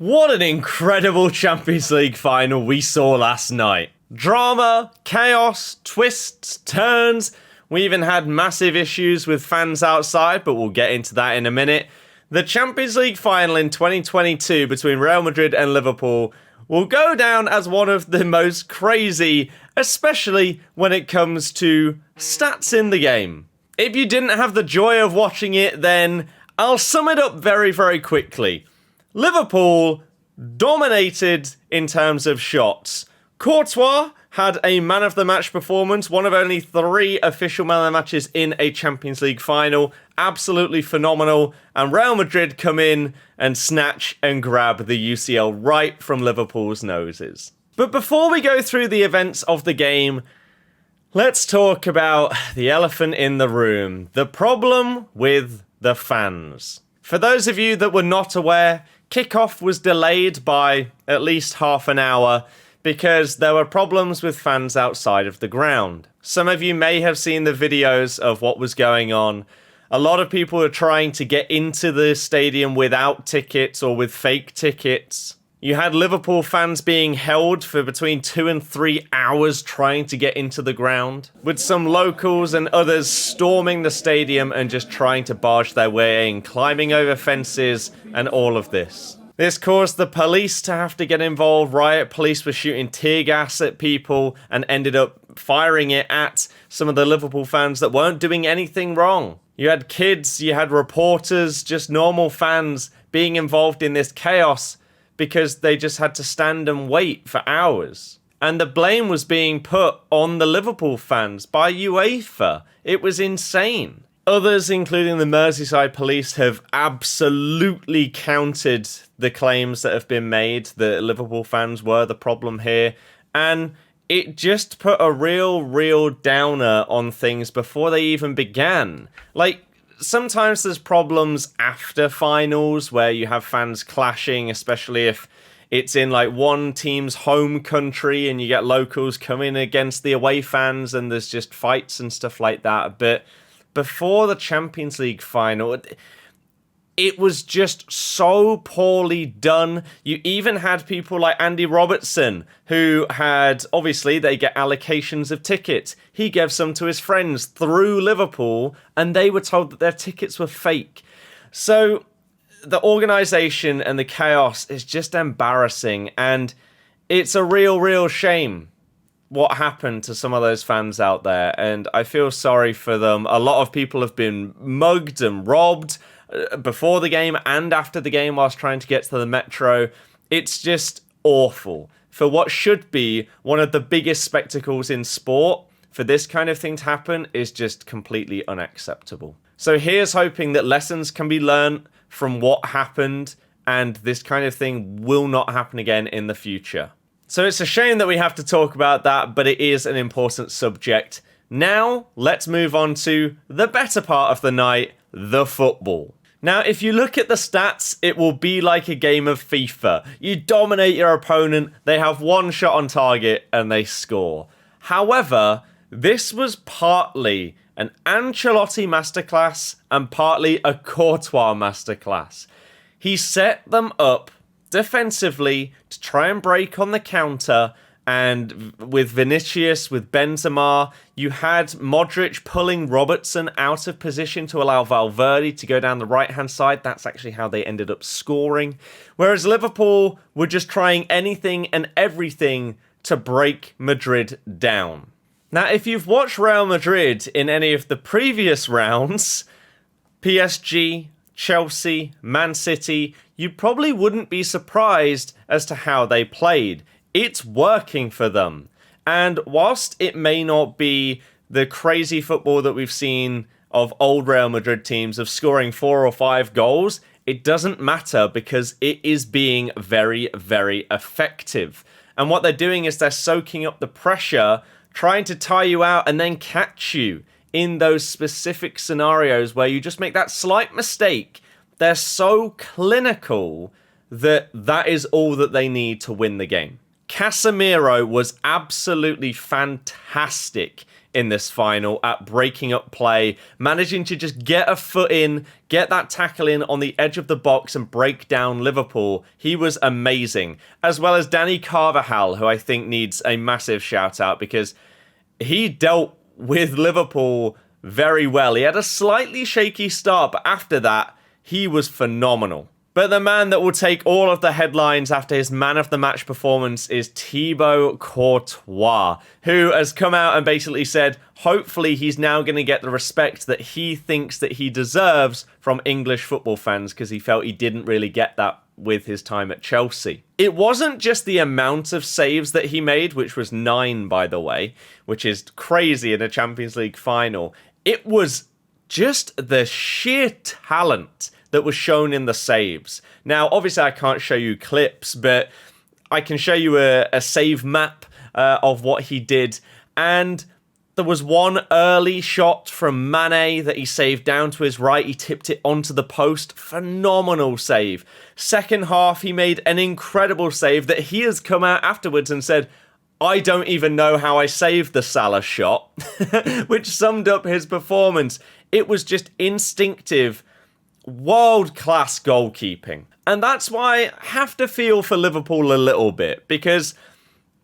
What an incredible Champions League final we saw last night. Drama, chaos, twists, turns. We even had massive issues with fans outside, but we'll get into that in a minute. The Champions League final in 2022 between Real Madrid and Liverpool will go down as one of the most crazy, especially when it comes to stats in the game. If you didn't have the joy of watching it, then I'll sum it up very, very quickly. Liverpool dominated in terms of shots. Courtois had a man of the match performance, one of only 3 official man of the matches in a Champions League final. Absolutely phenomenal. And Real Madrid come in and snatch and grab the UCL right from Liverpool's noses. But before we go through the events of the game, let's talk about the elephant in the room. The problem with the fans. For those of you that were not aware, kickoff was delayed by at least half an hour because there were problems with fans outside of the ground. Some of you may have seen the videos of what was going on. A lot of people are trying to get into the stadium without tickets or with fake tickets. You had Liverpool fans being held for between 2 and 3 hours trying to get into the ground, with some locals and others storming the stadium and just trying to barge their way in, climbing over fences and all of this. This caused the police to have to get involved. Riot police were shooting tear gas at people and ended up firing it at some of the Liverpool fans that weren't doing anything wrong. You had kids, you had reporters, just normal fans being involved in this chaos because they just had to stand and wait for hours. And the blame was being put on the Liverpool fans by UEFA. It was insane. Others, including the Merseyside police, have absolutely countered the claims that have been made that Liverpool fans were the problem here. And it just put a real downer on things before they even began. Like, sometimes there's problems after finals where you have fans clashing, especially if it's in like one team's home country and you get locals coming against the away fans and there's just fights and stuff like that. But before the Champions League final, it was just so poorly done. You even had people like Andy Robertson, who had, obviously, they get allocations of tickets. He gave some to his friends through Liverpool, and they were told that their tickets were fake. So the organisation and the chaos is just embarrassing, and it's a real shame what happened to some of those fans out there, and I feel sorry for them. A lot of people have been mugged and robbed before the game and after the game whilst trying to get to the metro. It's just awful. For what should be one of the biggest spectacles in sport, for this kind of thing to happen is just completely unacceptable. So here's hoping that lessons can be learned from what happened and this kind of thing will not happen again in the future. So it's a shame that we have to talk about that, but it is an important subject. Now, let's move on to the better part of the night, the football. Now, if you look at the stats, it will be like a game of FIFA. You dominate your opponent, they have one shot on target, and they score. However, this was partly an Ancelotti masterclass and partly a Courtois masterclass. He set them up defensively to try and break on the counter, and with Vinicius, with Benzema, you had Modric pulling Robertson out of position to allow Valverde to go down the right-hand side. That's actually how they ended up scoring. Whereas Liverpool were just trying anything and everything to break Madrid down. Now, if you've watched Real Madrid in any of the previous rounds, PSG, Chelsea, Man City, you probably wouldn't be surprised as to how they played. It's working for them. And whilst it may not be the crazy football that we've seen of old Real Madrid teams of scoring 4 or 5 goals, it doesn't matter because it is being very effective. And what they're doing is they're soaking up the pressure, trying to tire you out and then catch you in those specific scenarios where you just make that slight mistake. They're so clinical that is all that they need to win the game. Casemiro was absolutely fantastic in this final at breaking up play, managing to just get a foot in, get that tackle in on the edge of the box and break down Liverpool. He was amazing. As well as Danny Carvajal, who I think needs a massive shout out because he dealt with Liverpool very well. He had a slightly shaky start, but after that, he was phenomenal. But the man that will take all of the headlines after his man of the match performance is Thibaut Courtois, who has come out and basically said, hopefully he's now going to get the respect that he thinks that he deserves from English football fans, because he felt he didn't really get that with his time at Chelsea. It wasn't just the amount of saves that he made, which was 9, by the way, which is crazy in a Champions League final. It was just the sheer talent that was shown in the saves. Now, obviously, I can't show you clips, but I can show you a save map of what he did. And there was one early shot from Mane that he saved down to his right. He tipped it onto the post. Phenomenal save. Second half, he made an incredible save that he has come out afterwards and said, I don't even know how I saved the Salah shot, which summed up his performance. It was just instinctive, world-class goalkeeping. And that's why I have to feel for Liverpool a little bit, because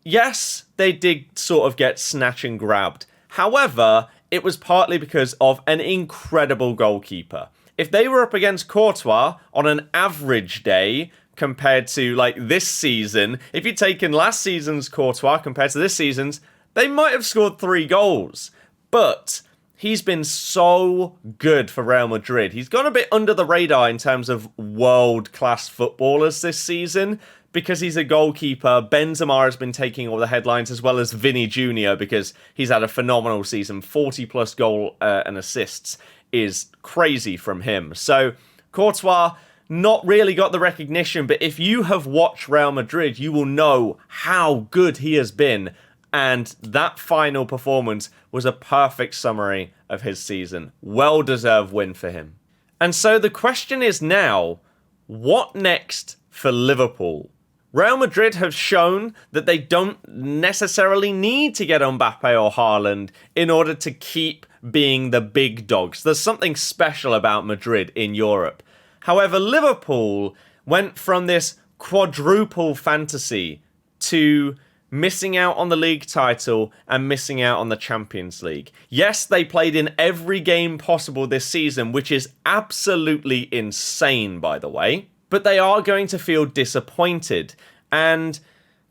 yes, they did sort of get snatch and grabbed. However, it was partly because of an incredible goalkeeper. If they were up against Courtois on an average day compared to like this season, if you'd taken last season's Courtois compared to this season's, they might have scored 3 goals. But he's been so good for Real Madrid. He's gone a bit under the radar in terms of world-class footballers this season because he's a goalkeeper. Benzema has been taking all the headlines, as well as Vinny Jr., because he's had a phenomenal season. 40-plus goal and assists is crazy from him. So Courtois not really got the recognition, but if you have watched Real Madrid, you will know how good he has been. And that final performance was a perfect summary of his season. Well-deserved win for him. And so the question is now, what next for Liverpool? Real Madrid have shown that they don't necessarily need to get Mbappe or Haaland in order to keep being the big dogs. There's something special about Madrid in Europe. However, Liverpool went from this quadruple fantasy to missing out on the league title and missing out on the Champions League. Yes, they played in every game possible this season, which is absolutely insane, by the way. But they are going to feel disappointed. And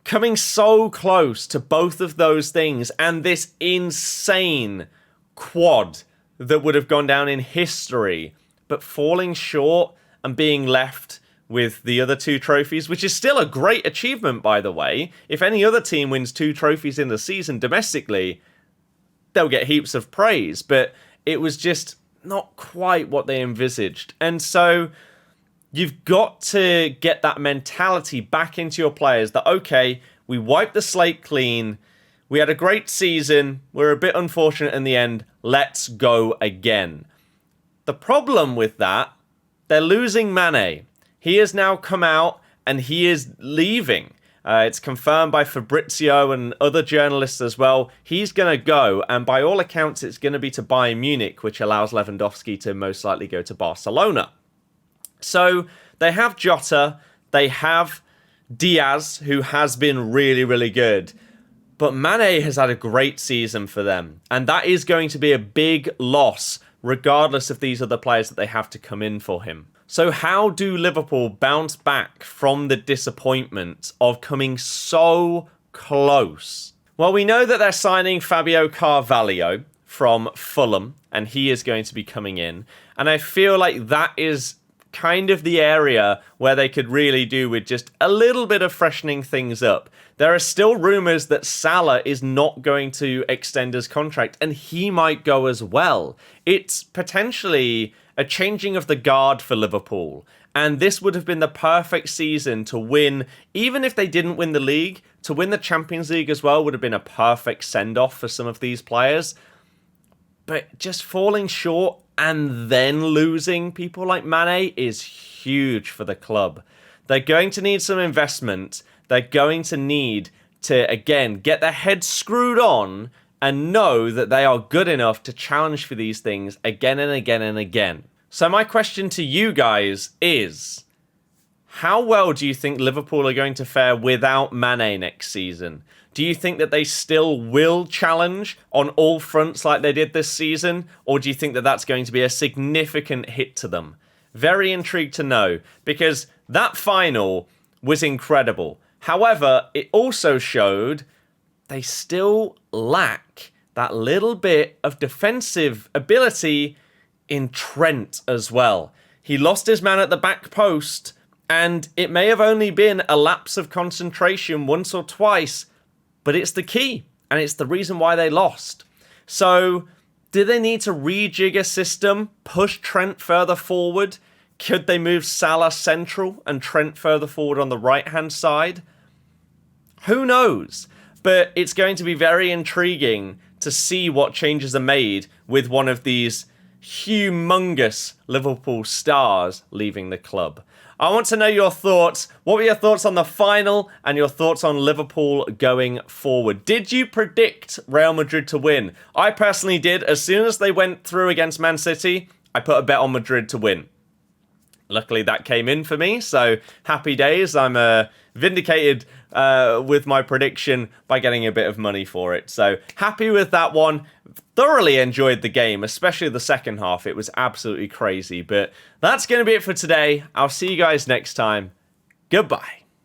coming so close to both of those things and this insane quad that would have gone down in history, but falling short and being left with the other 2 trophies, which is still a great achievement, by the way. If any other team wins 2 trophies in the season domestically, they'll get heaps of praise, but it was just not quite what they envisaged. And so you've got to get that mentality back into your players that, okay, we wiped the slate clean, we had a great season, we're a bit unfortunate in the end, let's go again. The problem with that, they're losing Mane. He has now come out and he is leaving. It's confirmed by Fabrizio and other journalists as well. He's going to go, and by all accounts, it's going to be to Bayern Munich, which allows Lewandowski to most likely go to Barcelona. So they have Jota, they have Diaz, who has been really, really good. But Mane has had a great season for them, and that is going to be a big loss, regardless of these other players that they have to come in for him. So how do Liverpool bounce back from the disappointment of coming so close? Well, we know that they're signing Fabio Carvalho from Fulham, and he is going to be coming in. And I feel like that is kind of the area where they could really do with just a little bit of freshening things up. There are still rumours that Salah is not going to extend his contract, and he might go as well. It's potentially a changing of the guard for Liverpool, and this would have been the perfect season to win. Even if they didn't win the league, to win the Champions League as well would have been a perfect send-off for some of these players. But just falling short and then losing people like Mane is huge for the club. They're going to need some investment. They're going to need to, again, get their heads screwed on and know that they are good enough to challenge for these things again and again and again. So my question to you guys is, how well do you think Liverpool are going to fare without Mane next season? Do you think that they still will challenge on all fronts like they did this season? Or do you think that that's going to be a significant hit to them? Very intrigued to know, because that final was incredible. However, it also showed they still lack that little bit of defensive ability in Trent as well. He lost his man at the back post, and it may have only been a lapse of concentration once or twice, but it's the key, and it's the reason why they lost. So, do they need to rejig a system, push Trent further forward? Could they move Salah central and Trent further forward on the right-hand side? Who knows? But it's going to be very intriguing to see what changes are made with one of these humongous Liverpool stars leaving the club. I want to know your thoughts. What were your thoughts on the final and your thoughts on Liverpool going forward? Did you predict Real Madrid to win? I personally did. As soon as they went through against Man City, I put a bet on Madrid to win. Luckily, that came in for me, so happy days. I'm vindicated with my prediction by getting a bit of money for it. So happy with that one. Thoroughly enjoyed the game, especially the second half. It was absolutely crazy. But that's going to be it for today. I'll see you guys next time. Goodbye.